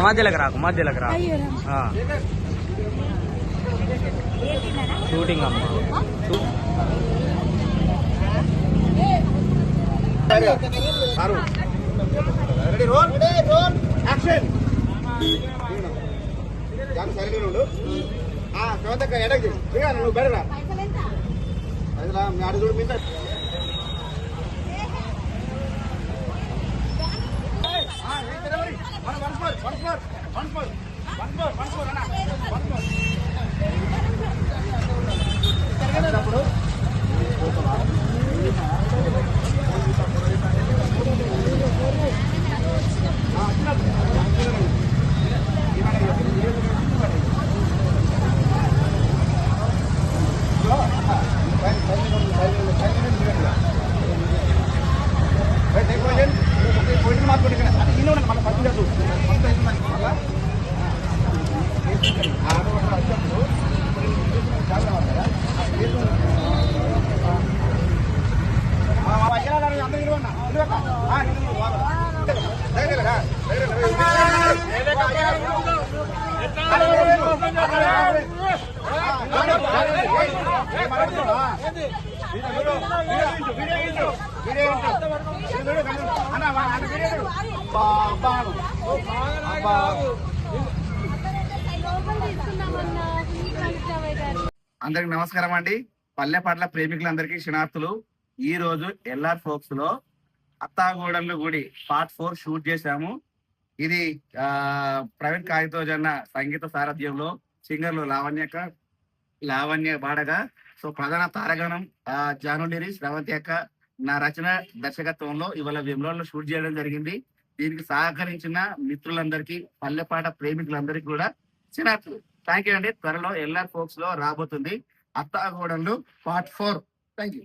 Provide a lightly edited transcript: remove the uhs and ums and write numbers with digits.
మధ్యలోకి రాకు మధ్యలోకి రాకు షూటింగ్ అమ్మ నువ్వు బెడరా చూడు మీద అందరికి నమస్కారం అండి. పల్లెపాట్ల ప్రేమికులందరికీ క్షణార్థులు. ఈ రోజు ఎల్ఆర్ ఫోక్స్ లో అత్తాగూడెంలో గుడి పార్ట్ 4 షూట్ చేశాము. ఇది ప్రవీణ్ కాగితోజన్న సంగీత సారథ్యంలో సింగర్లు లావణ్య బాడగా, సో ప్రధాన తారగణం జానులిరి శ్రవంతి అక్క, నా రచన దర్శకత్వంలో ఇవాళ విమ్రోలో షూట్ చేయడం జరిగింది. దీనికి సహకరించిన మిత్రులందరికీ, పల్లెపాట ప్రేమికులందరికీ కూడా క్షణార్థులు. థ్యాంక్ యూ అండి. త్వరలో ఎల్ఆర్ ఫోక్స్ లో రాబోతుంది అత్తాగూడెంలో పార్ట్ 4. Thank you.